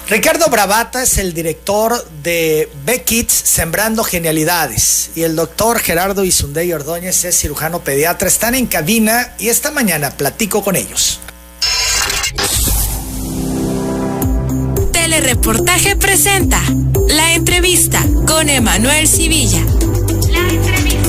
Ricardo Bravata es el director de B-Kids Sembrando Genialidades y el doctor Gerardo Isunday Ordóñez es cirujano pediatra. Están en cabina y esta mañana platico con ellos. Telereportaje presenta La Entrevista con Emanuel Civilla. La Entrevista.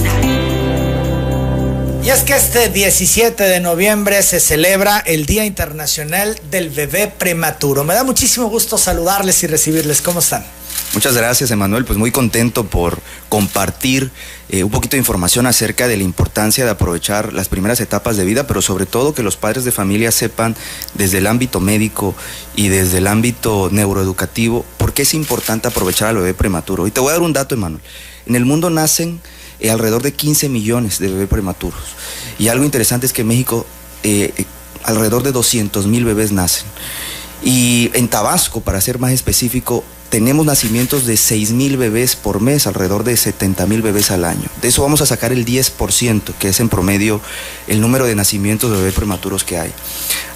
Y es que este 17 de noviembre se celebra el Día Internacional del Bebé Prematuro. Me da muchísimo gusto saludarles y recibirles. ¿Cómo están? Muchas gracias, Emanuel. Pues muy contento por compartir un poquito de información acerca de la importancia de aprovechar las primeras etapas de vida, pero sobre todo que los padres de familia sepan desde el ámbito médico y desde el ámbito neuroeducativo por qué es importante aprovechar al bebé prematuro. Y te voy a dar un dato, Emanuel. En el mundo nacen alrededor de 15 millones de bebés prematuros. Y algo interesante es que en México alrededor de 200,000 bebés nacen. Y en Tabasco, para ser más específico, tenemos nacimientos de 6,000 bebés por mes, alrededor de 70,000 bebés al año. De eso vamos a sacar el 10%, que es en promedio el número de nacimientos de bebés prematuros que hay.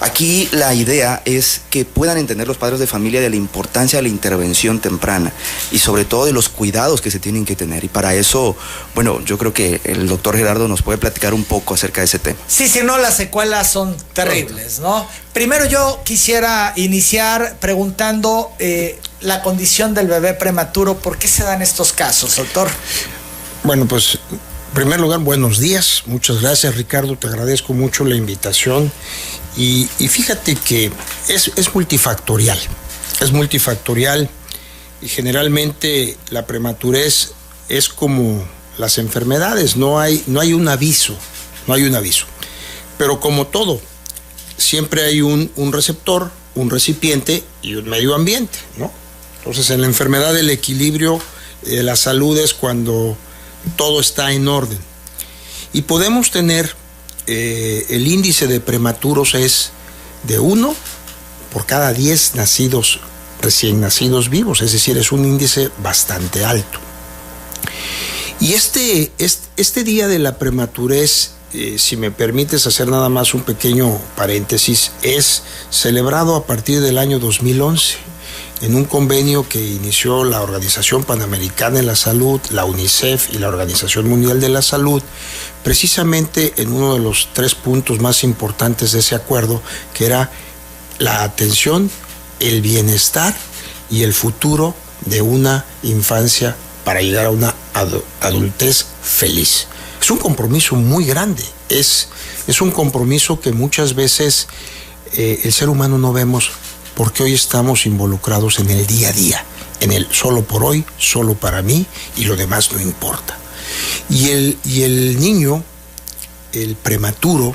Aquí la idea es que puedan entender los padres de familia de la importancia de la intervención temprana y sobre todo de los cuidados que se tienen que tener. Y para eso, bueno, yo creo que el doctor Gerardo nos puede platicar un poco acerca de ese tema. Sí, si no, las secuelas son terribles, ¿no? Primero yo quisiera iniciar preguntando la condición del bebé prematuro. ¿Por qué se dan estos casos, doctor? Bueno, pues en primer lugar, buenos días. Muchas gracias, Ricardo. Te agradezco mucho la invitación. Y fíjate que es multifactorial. Es multifactorial y generalmente la prematurez es como las enfermedades. No hay un aviso. No hay un aviso. Pero como todo, siempre hay un receptor, un recipiente y un medio ambiente, ¿no? Entonces, en la enfermedad el equilibrio de la salud es cuando todo está en orden. Y podemos tener, el índice de prematuros es de 1 por cada 10 nacidos, recién nacidos vivos, es decir, es un índice bastante alto. Y este día de la prematurez, si me permites hacer nada más un pequeño paréntesis, es celebrado a partir del año 2011 en un convenio que inició la Organización Panamericana de la Salud, la UNICEF y la Organización Mundial de la Salud, precisamente en uno de los 3 puntos más importantes de ese acuerdo, que era la atención, el bienestar y el futuro de una infancia para llegar a una adultez feliz. Es un compromiso muy grande, es un compromiso que muchas veces el ser humano no vemos porque hoy estamos involucrados en el día a día, en el solo por hoy, solo para mí y lo demás no importa. Y el niño, el prematuro,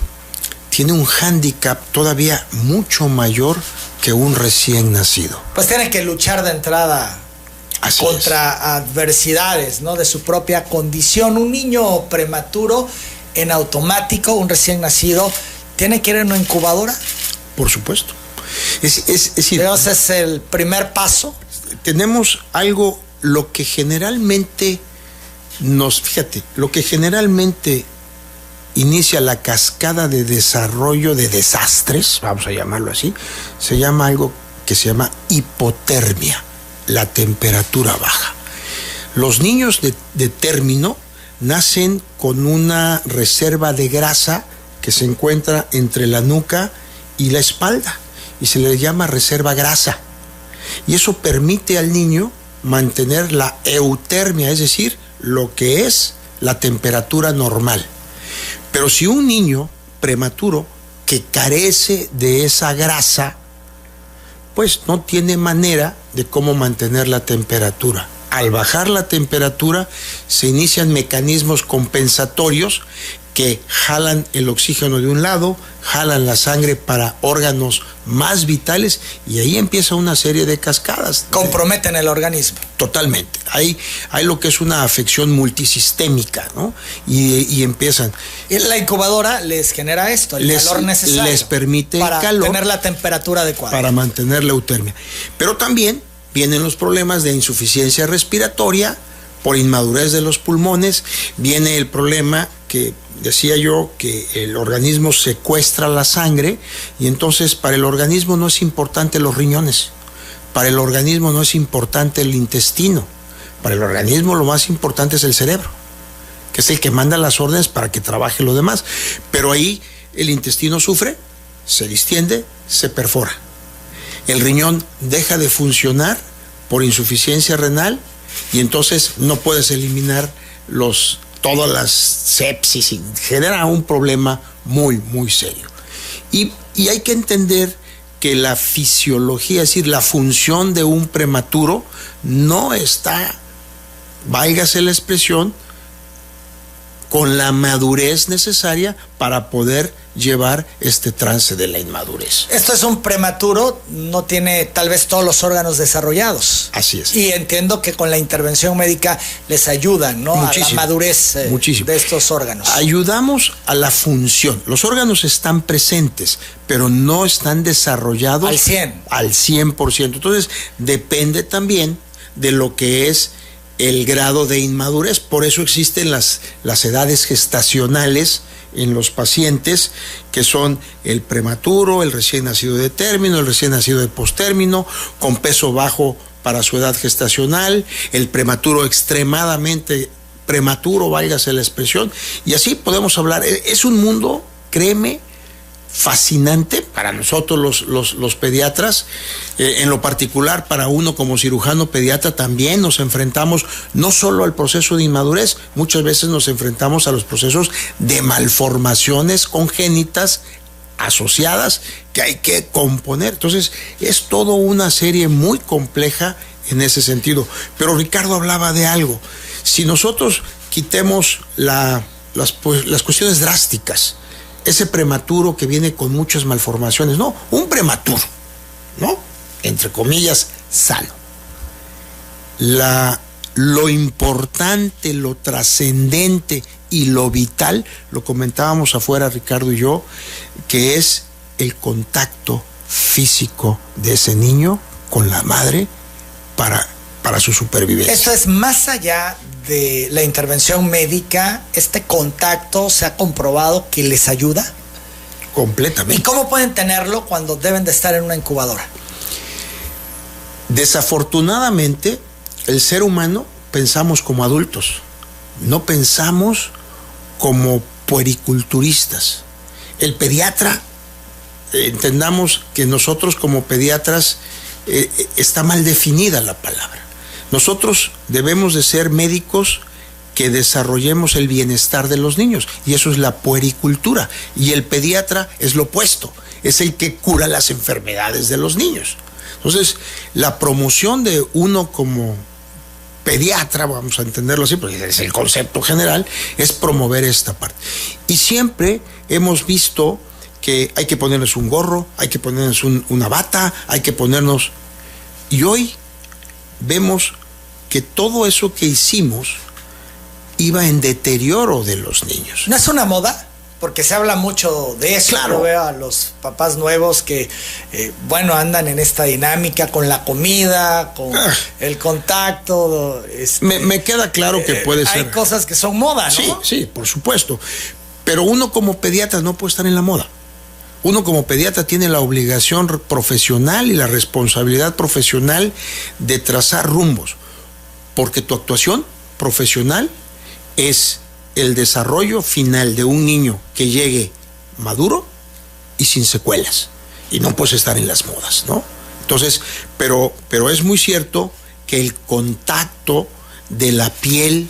tiene un hándicap todavía mucho mayor que un recién nacido. Pues tiene que luchar de entrada contra adversidades, ¿no? De su propia condición. Un niño prematuro en automático, un recién nacido, ¿tiene que ir en una incubadora? Por supuesto. Entonces es el primer paso. Tenemos algo, lo que generalmente inicia la cascada de desarrollo de desastres, vamos a llamarlo así, se llama algo que se llama hipotermia, la temperatura baja. Los niños de término nacen con una reserva de grasa que se encuentra entre la nuca y la espalda y se le llama reserva grasa. Y eso permite al niño mantener la eutermia, es decir, lo que es la temperatura normal. Pero si un niño prematuro que carece de esa grasa, pues no tiene manera de cómo mantener la temperatura. Al bajar la temperatura se inician mecanismos compensatorios que jalan el oxígeno de un lado, jalan la sangre para órganos más vitales y ahí empieza una serie de cascadas. Comprometen el organismo. Totalmente. Hay lo que es una afección multisistémica, ¿no? Y empiezan. La incubadora les genera esto, el calor necesario. Les permite para el calor. Para tener la temperatura adecuada. Para mantener la eutermia. Pero también vienen los problemas de insuficiencia respiratoria por inmadurez de los pulmones, viene el problema que decía yo, que el organismo secuestra la sangre y entonces para el organismo no es importante los riñones, Para el organismo no es importante el intestino. Para el organismo lo más importante es el cerebro, que es el que manda las órdenes para que trabaje lo demás. Pero ahí el intestino sufre, se distiende, se perfora. El riñón deja de funcionar por insuficiencia renal y entonces no puedes eliminar todas las sepsis y genera un problema muy, muy serio. Y hay que entender que la fisiología, es decir, la función de un prematuro no está, váigase la expresión, con la madurez necesaria para poder llevar este trance de la inmadurez. Esto es un prematuro, no tiene tal vez todos los órganos desarrollados. Así es. Y entiendo que con la intervención médica les ayudan, ¿no? Muchísimo, a la madurez de estos órganos. Ayudamos a la función. Los órganos están presentes, pero no están desarrollados al 100. Al 100%. Entonces, depende también de lo que es el grado de inmadurez. Por eso existen las edades gestacionales en los pacientes, que son el prematuro, el recién nacido de término, el recién nacido de postérmino, con peso bajo para su edad gestacional, el prematuro extremadamente prematuro, válgase la expresión, y así podemos hablar. Es un mundo, créeme, fascinante para nosotros los pediatras. En lo particular, para uno como cirujano pediatra, también nos enfrentamos no solo al proceso de inmadurez, muchas veces nos enfrentamos a los procesos de malformaciones congénitas asociadas que hay que componer. Entonces, es toda una serie muy compleja en ese sentido. Pero Ricardo hablaba de algo. Si nosotros quitemos las cuestiones drásticas, ese prematuro que viene con muchas malformaciones, no, un prematuro, ¿no? Entre comillas, sano. Lo importante, lo trascendente y lo vital, lo comentábamos afuera Ricardo y yo, que es el contacto físico de ese niño con la madre para su supervivencia. Esto es más allá de la intervención médica. Este contacto se ha comprobado que les ayuda completamente. ¿Y cómo pueden tenerlo cuando deben de estar en una incubadora? Desafortunadamente, el ser humano pensamos como adultos, no pensamos como puericulturistas. El pediatra, entendamos que nosotros como pediatras está mal definida la palabra. Nosotros debemos de ser médicos que desarrollemos el bienestar de los niños, y eso es la puericultura, y el pediatra es lo opuesto, es el que cura las enfermedades de los niños. Entonces, la promoción de uno como pediatra, vamos a entenderlo así, porque es el concepto general, es promover esta parte. Y siempre hemos visto que hay que ponernos un gorro, hay que ponernos una bata, hay que ponernos... Y hoy vemos que todo eso que hicimos iba en deterioro de los niños. ¿No es una moda? Porque se habla mucho de eso. Claro. Yo veo a los papás nuevos que, andan en esta dinámica con la comida, con el contacto. Me queda claro que puede ser. Hay cosas que son moda, ¿no? Sí, por supuesto. Pero uno como pediatra no puede estar en la moda. Uno como pediatra tiene la obligación profesional y la responsabilidad profesional de trazar rumbos, porque tu actuación profesional es el desarrollo final de un niño que llegue maduro y sin secuelas, y no puedes estar en las modas, ¿no? Entonces, pero es muy cierto que el contacto de la piel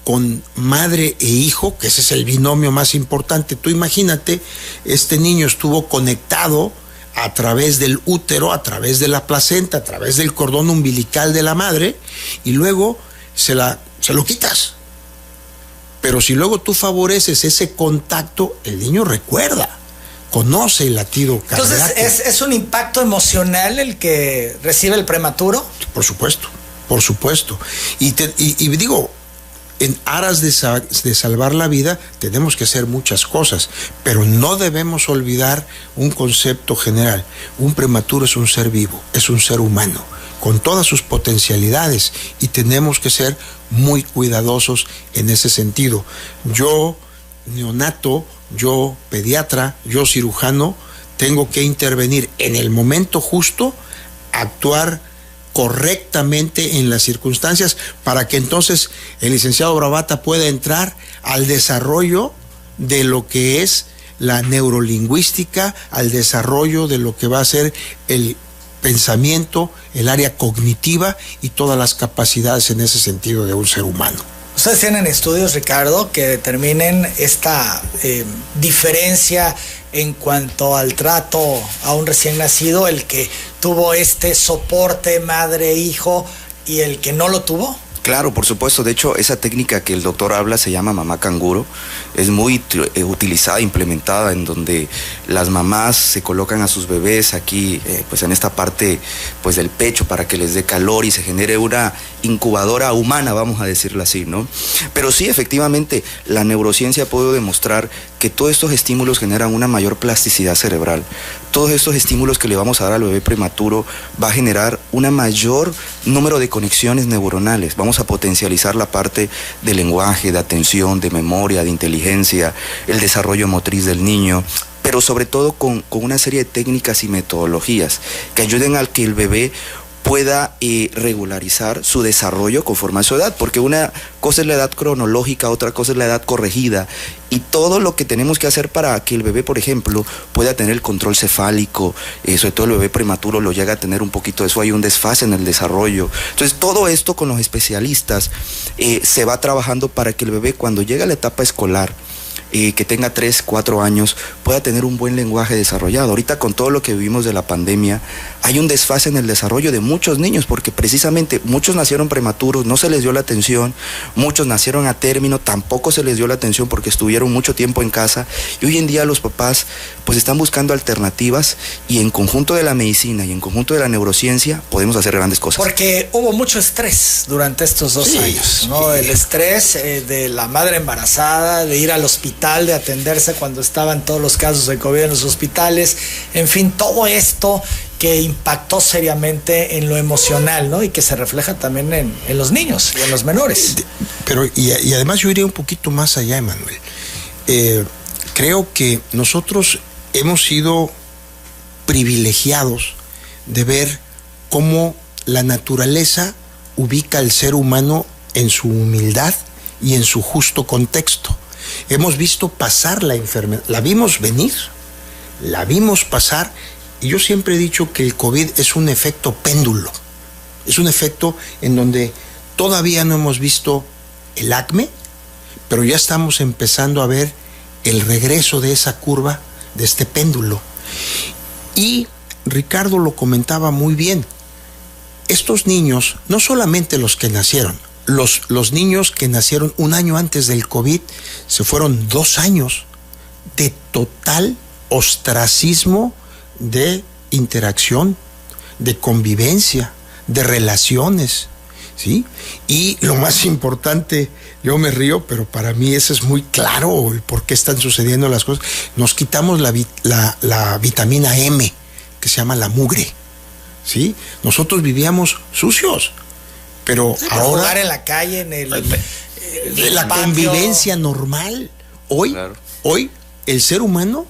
con madre e hijo, que ese es el binomio más importante. Tú imagínate, este niño estuvo conectado a través del útero, a través de la placenta, a través del cordón umbilical de la madre, y luego se lo quitas. Pero si luego tú favoreces ese contacto, el niño recuerda, conoce el latido cardíaco. Entonces, ¿es un impacto emocional el que recibe el prematuro? Por supuesto. Y digo, en aras de salvar la vida, tenemos que hacer muchas cosas, pero no debemos olvidar un concepto general. Un prematuro es un ser vivo, es un ser humano, con todas sus potencialidades, y tenemos que ser muy cuidadosos en ese sentido. Yo, neonato, yo, pediatra, yo, cirujano, tengo que intervenir en el momento justo actuar correctamente en las circunstancias para que entonces el licenciado Bravata pueda entrar al desarrollo de lo que es la neurolingüística, al desarrollo de lo que va a ser el pensamiento, el área cognitiva y todas las capacidades en ese sentido de un ser humano. ¿Ustedes tienen estudios, Ricardo, que determinen esta diferencia en cuanto al trato a un recién nacido, el que tuvo este soporte madre-hijo y el que no lo tuvo? Claro, por supuesto. De hecho, esa técnica que el doctor habla se llama mamá canguro. Es muy utilizada, implementada, en donde las mamás se colocan a sus bebés aquí, pues en esta parte pues del pecho para que les dé calor y se genere una incubadora humana, vamos a decirlo así, ¿no? Pero sí, efectivamente, la neurociencia ha podido demostrar que todos estos estímulos generan una mayor plasticidad cerebral. Todos estos estímulos que le vamos a dar al bebé prematuro va a generar un mayor número de conexiones neuronales. Vamos a potencializar la parte de lenguaje, de atención, de memoria, de inteligencia, el desarrollo motriz del niño, pero sobre todo con una serie de técnicas y metodologías que ayuden al que el bebé pueda regularizar su desarrollo conforme a su edad, porque una cosa es la edad cronológica, otra cosa es la edad corregida, y todo lo que tenemos que hacer para que el bebé, por ejemplo, pueda tener el control cefálico, sobre todo el bebé prematuro lo llega a tener un poquito de eso, hay un desfase en el desarrollo. Entonces todo esto con los especialistas se va trabajando para que el bebé, cuando llega a la etapa escolar, que tenga 3, 4 años, pueda tener un buen lenguaje desarrollado. Ahorita, con todo lo que vivimos de la pandemia, hay un desfase en el desarrollo de muchos niños, porque precisamente muchos nacieron prematuros, no se les dio la atención, muchos nacieron a término, tampoco se les dio la atención porque estuvieron mucho tiempo en casa, y hoy en día los papás pues están buscando alternativas, y en conjunto de la medicina y en conjunto de la neurociencia podemos hacer grandes cosas. Porque hubo mucho estrés durante estos 2 años, ¿no? El estrés de la madre embarazada, de ir al hospital, de atenderse cuando estaban todos los casos de COVID en los hospitales, en fin, todo esto que impactó seriamente en lo emocional, ¿no? Y que se refleja también en los niños y en los menores. Pero, y además yo iría un poquito más allá, Emanuel. Creo que nosotros hemos sido privilegiados de ver cómo la naturaleza ubica al ser humano en su humildad y en su justo contexto. Hemos visto pasar la enfermedad, la vimos venir, la vimos pasar, y yo siempre he dicho que el COVID es un efecto péndulo, es un efecto en donde todavía no hemos visto el acme, pero ya estamos empezando a ver el regreso de esa curva, de este péndulo. Y Ricardo lo comentaba muy bien, estos niños, no solamente los que nacieron, los niños que nacieron un año antes del COVID, se fueron 2 años de total ostracismo de interacción, de convivencia, de relaciones, ¿sí? Y lo más importante, yo me río, pero para mí eso es muy claro, el por qué están sucediendo las cosas. Nos quitamos la vitamina M, que se llama la mugre, ¿sí? Nosotros vivíamos sucios, pero sí, ahora jugar en la calle, en la patio, convivencia normal. Hoy el ser humano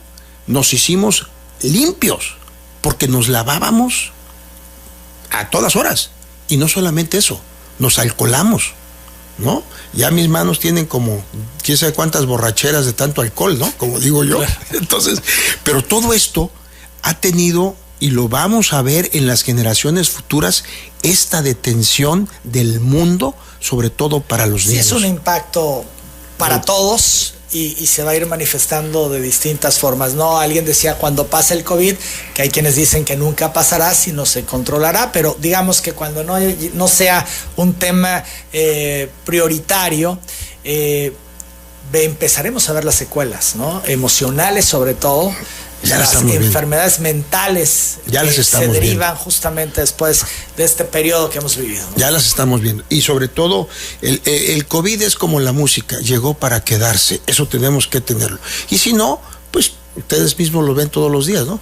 nos hicimos limpios porque nos lavábamos a todas horas, y no solamente eso, nos alcoholamos, ¿no? Ya mis manos tienen como quién sabe cuántas borracheras de tanto alcohol, ¿no? Como digo yo. Entonces, pero todo esto ha tenido, y lo vamos a ver en las generaciones futuras, esta detención del mundo, sobre todo para los niños. Sí, es un impacto para todos, y se va a ir manifestando de distintas formas, ¿no? Alguien decía cuando pase el COVID, que hay quienes dicen que nunca pasará, sino se controlará, pero digamos que cuando no sea un tema prioritario, empezaremos a ver las secuelas, ¿no? Emocionales, sobre todo. Ya las enfermedades mentales se derivan justamente después de este periodo que hemos vivido, ¿no? Ya las estamos viendo. Y sobre todo, el COVID es como la música, llegó para quedarse. Eso tenemos que tenerlo. Y si no, pues ustedes mismos lo ven todos los días, ¿no?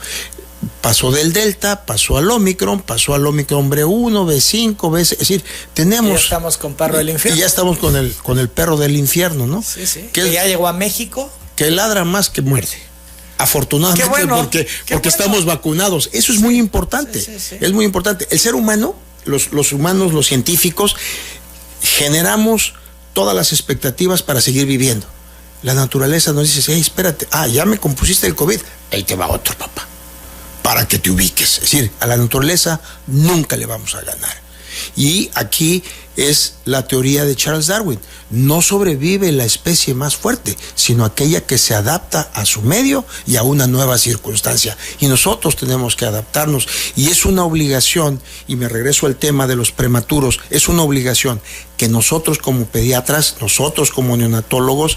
Pasó del Delta, pasó al Omicron B1, B5, B6, es decir, tenemos... Y ya estamos con perro del infierno. Y ya estamos con el perro del infierno, ¿no? Sí. Que ya llegó a México. Que ladra más que muerde. Afortunadamente, porque estamos vacunados. Eso es muy importante. Sí. Es muy importante. El ser humano, los humanos, los científicos, generamos todas las expectativas para seguir viviendo. La naturaleza nos dice, hey, espérate, ya me compusiste el COVID, ahí te va otro, papá, para que te ubiques. Es decir, a la naturaleza nunca le vamos a ganar. Y aquí es la teoría de Charles Darwin. No sobrevive la especie más fuerte, sino aquella que se adapta a su medio y a una nueva circunstancia. Y nosotros tenemos que adaptarnos. Y es una obligación, y me regreso al tema de los prematuros, es una obligación que nosotros como pediatras, nosotros como neonatólogos,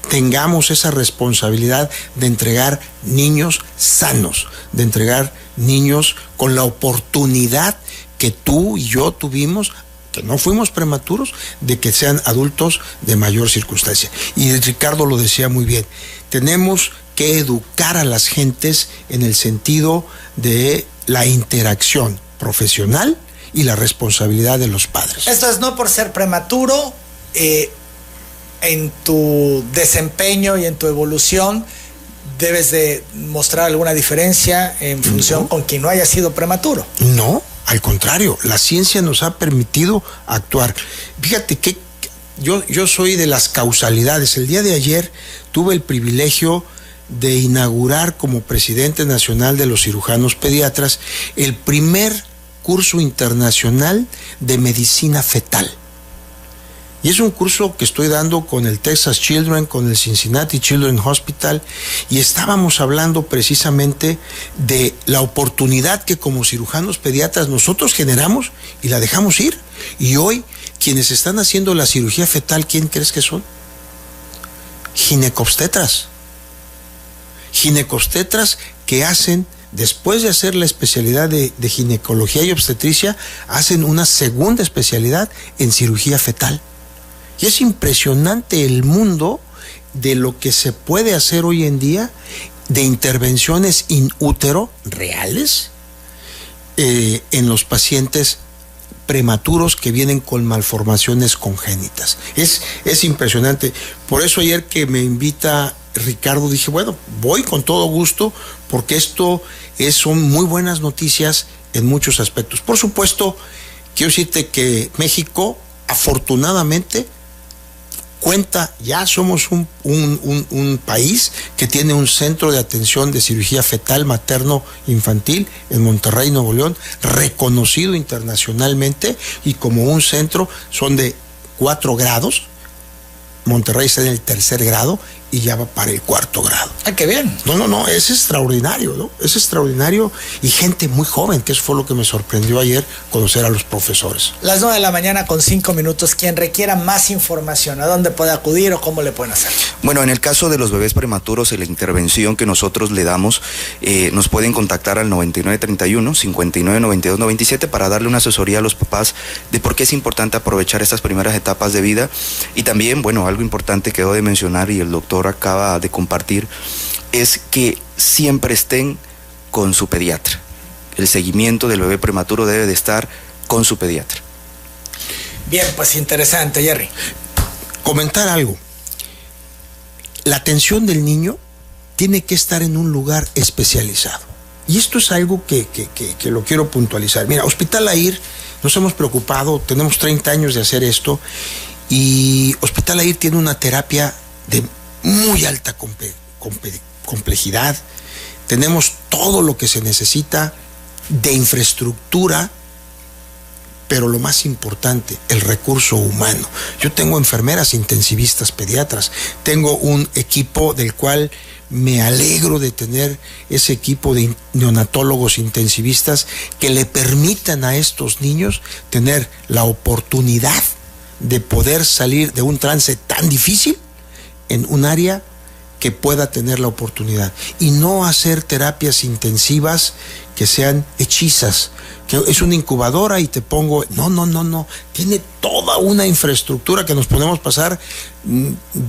tengamos esa responsabilidad de entregar niños sanos, de entregar niños con la oportunidad que tú y yo tuvimos, que no fuimos prematuros, de que sean adultos de mayor circunstancia. Y Ricardo lo decía muy bien, tenemos que educar a las gentes en el sentido de la interacción profesional y la responsabilidad de los padres. Esto es no por ser prematuro, en tu desempeño y en tu evolución debes de mostrar alguna diferencia en función con quien no haya sido prematuro. No, al contrario, la ciencia nos ha permitido actuar. Fíjate que yo soy de las causalidades. El día de ayer tuve el privilegio de inaugurar como presidente nacional de los cirujanos pediatras el primer curso internacional de medicina fetal. Y es un curso que estoy dando con el Texas Children, con el Cincinnati Children's Hospital, y estábamos hablando precisamente de la oportunidad que como cirujanos pediatras nosotros generamos y la dejamos ir. Y hoy, quienes están haciendo la cirugía fetal, ¿quién crees que son? Ginecobstetras. Ginecobstetras que hacen, después de hacer la especialidad de ginecología y obstetricia, hacen una segunda especialidad en cirugía fetal. Y es impresionante el mundo de lo que se puede hacer hoy en día de intervenciones in útero reales en los pacientes prematuros que vienen con malformaciones congénitas. Es impresionante. Por eso ayer que me invita Ricardo dije, bueno, voy con todo gusto porque esto son muy buenas noticias en muchos aspectos. Por supuesto, quiero decirte que México, afortunadamente, ya somos un país que tiene un centro de atención de cirugía fetal materno-infantil en Monterrey, Nuevo León, reconocido internacionalmente, y como un centro son de 4 grados, Monterrey está en el 3er grado y ya va para el 4º grado. ¡Ah, qué bien! No, es extraordinario, ¿no? Es extraordinario, y gente muy joven, que eso fue lo que me sorprendió ayer, conocer a los profesores. Las 9 de la mañana con 5 minutos. Quien requiera más información, ¿a dónde puede acudir o cómo le pueden hacer? Bueno, en el caso de los bebés prematuros y la intervención que nosotros le damos, nos pueden contactar al 9931-599297 para darle una asesoría a los papás de por qué es importante aprovechar estas primeras etapas de vida. Y también, bueno, algo importante que debo de mencionar y el doctor acaba de compartir, es que siempre estén con su pediatra. El seguimiento del bebé prematuro debe de estar con su pediatra. Bien, pues interesante, Jerry. Comentar algo. La atención del niño tiene que estar en un lugar especializado. Y esto es algo que lo quiero puntualizar. Mira, Hospital AIR, nos hemos preocupado, tenemos 30 años de hacer esto, y Hospital AIR tiene una terapia de muy alta complejidad. Tenemos todo lo que se necesita de infraestructura, pero lo más importante, el recurso humano. Yo tengo enfermeras intensivistas pediatras, tengo un equipo del cual me alegro de tener ese equipo de neonatólogos intensivistas que le permitan a estos niños tener la oportunidad de poder salir de un trance tan difícil en un área que pueda tener la oportunidad, y no hacer terapias intensivas que sean hechizas, que es una incubadora y te pongo, no, tiene toda una infraestructura que nos podemos pasar,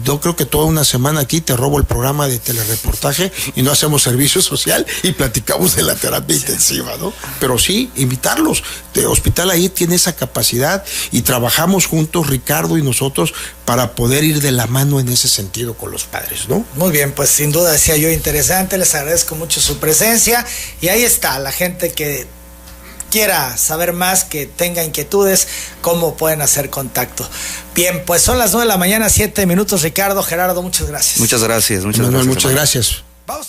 yo creo que toda una semana aquí, te robo el programa de telereportaje y no hacemos servicio social y platicamos de la terapia intensiva, ¿no? Pero sí, invitarlos, el hospital ahí tiene esa capacidad y trabajamos juntos, Ricardo y nosotros, para poder ir de la mano en ese sentido con los padres, ¿no? Muy bien, pues sin duda decía yo interesante, les agradezco mucho su presencia y ahí está, la gente que quiera saber más, que tenga inquietudes, cómo pueden hacer contacto. Bien, pues son las 9 de la mañana, 7 minutos, Ricardo, Gerardo, muchas gracias. Muchas gracias. Muchas gracias. Vamos.